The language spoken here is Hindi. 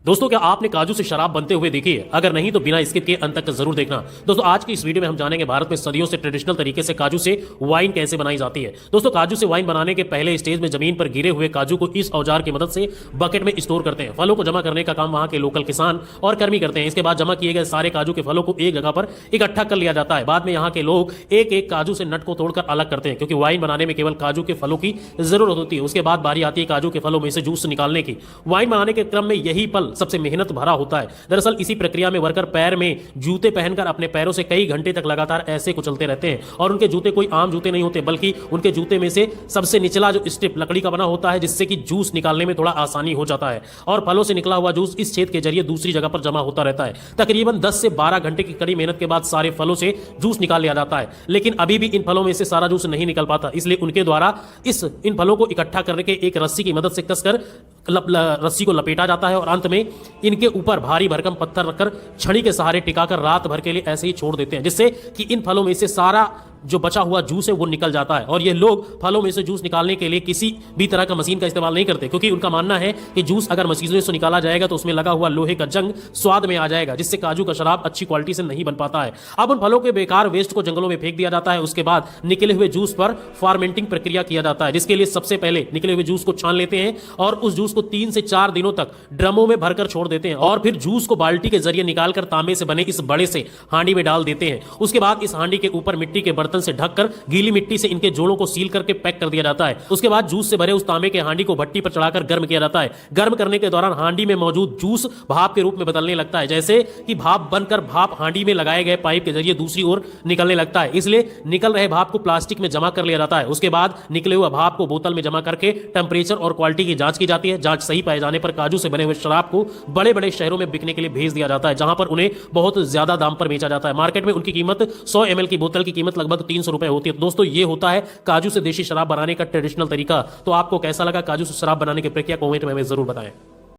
दोस्तों, क्या आपने काजू से शराब बनते हुए देखी है? अगर नहीं तो बिना स्किप के अंत तक जरूर देखना। दोस्तों, आज की इस वीडियो में हम जानेंगे भारत में सदियों से ट्रेडिशनल तरीके से काजू से वाइन कैसे बनाई जाती है। दोस्तों, काजू से वाइन बनाने के पहले स्टेज में जमीन पर गिरे हुए काजू को इस औजार की मदद से बकेट में स्टोर करते हैं। फलों को जमा करने का काम वहां के लोकल किसान और कर्मी करते हैं। इसके बाद जमा किए गए सारे काजू के फलों को एक जगह पर इकट्ठा कर लिया जाता है। बाद में यहाँ के लोग एक एक काजू से नट को तोड़कर अलग करते हैं, क्योंकि वाइन बनाने में केवल काजू के फलों की जरूरत होती है। उसके बाद बारी आती है काजू के फलों में से जूस निकालने की। वाइन बनाने के क्रम में यही पल सबसे मेहनत भरा होता है। दरअसल इसी प्रक्रिया में वर्कर पैर में जूते पहनकर अपने पैरों से कई घंटे तक लगातार ऐसे कुचलते रहते हैं। और उनके जूते कोई आम जूते नहीं होते, बल्कि उनके जूते में से सबसे निचला जो स्ट्रिप लकड़ी का बना होता है, जिससे कि जूस निकालने में थोड़ा आसानी हो जाता है। और फलों से निकला हुआ जूस इस छेद के जरिए दूसरी जगह पर जमा होता रहता है। तकरीबन 10 से 12 घंटे की कड़ी मेहनत के बाद सारे फलों से जूस निकाल लिया जाता है। लेकिन अभी भी इन फलों में से सारा जूस नहीं निकल पाता, इसलिए उनके द्वारा इन फलों को इकट्ठा करके एक रस्सी की मदद से कसकर रस्सी को लपेटा जाता है और अंत में इनके ऊपर भारी भरकम पत्थर रखकर छड़ी के सहारे टिकाकर रात भर के लिए ऐसे ही छोड़ देते हैं, जिससे कि इन फलों में से सारा जो बचा हुआ जूस है वो निकल जाता है। और ये लोग फलों में से जूस निकालने के लिए किसी भी तरह का मशीन का इस्तेमाल नहीं करते, क्योंकि उनका मानना है कि जूस अगर मशीनों से निकाला जाएगा तो उसमें लगा हुआ लोहे का जंग स्वाद में आ जाएगा, जिससे काजू का शराब अच्छी क्वालिटी से नहीं बन पाता है। अब उन फलों के बेकार वेस्ट को जंगलों में फेंक दिया जाता है। उसके बाद निकले हुए जूस पर फार्मेंटिंग प्रक्रिया किया जाता है, जिसके लिए सबसे पहले निकले हुए जूस को छान लेते हैं और उस जूस को 3 से 4 दिनों तक ड्रमों में भरकर छोड़ देते हैं। और फिर जूस को बाल्टी के जरिए निकालकर तांबे से बने इस बड़े से हांडी में डाल देते हैं। उसके बाद इस हांडी के ऊपर मिट्टी के बर्तन से ढककर गीली मिट्टी से इनके जोड़ों को सील करके पैक कर दिया जाता है। उसके बाद जूस से भरे उस तांबे के हांडी को भट्टी पर चढ़ाकर गर्म किया जाता है। गर्म करने के दौरान हांडी में मौजूद जूस भाप के रूप में बदलने लगता है, जैसे कि भाप बनकर भाप हांडी में लगाए गए पाइप के जरिए दूसरी ओर निकलने लगता है। इसलिए निकल रहे भाप को प्लास्टिक में जमा कर लिया जाता है। उसके बाद निकले हुए भाप को बोतल में जमा करके टेम्परेचर और क्वालिटी की जांच की जाती है। जांच सही पाए जाने पर काजू से बने हुए शराब को बड़े बड़े शहरों में बिकने के लिए भेज दिया जाता है, जहां पर उन्हें बहुत ज्यादा दाम पर बेचा जाता है। मार्केट में उनकी कीमत 100 ml की बोतल की कीमत लगभग 300 रुपए होती है। दोस्तों, ये होता है काजू से देशी शराब बनाने का ट्रेडिशनल तरीका। तो आपको कैसा लगा काजू से शराब बनाने की प्रक्रिया, कमेंट में हमें जरूर बताएं।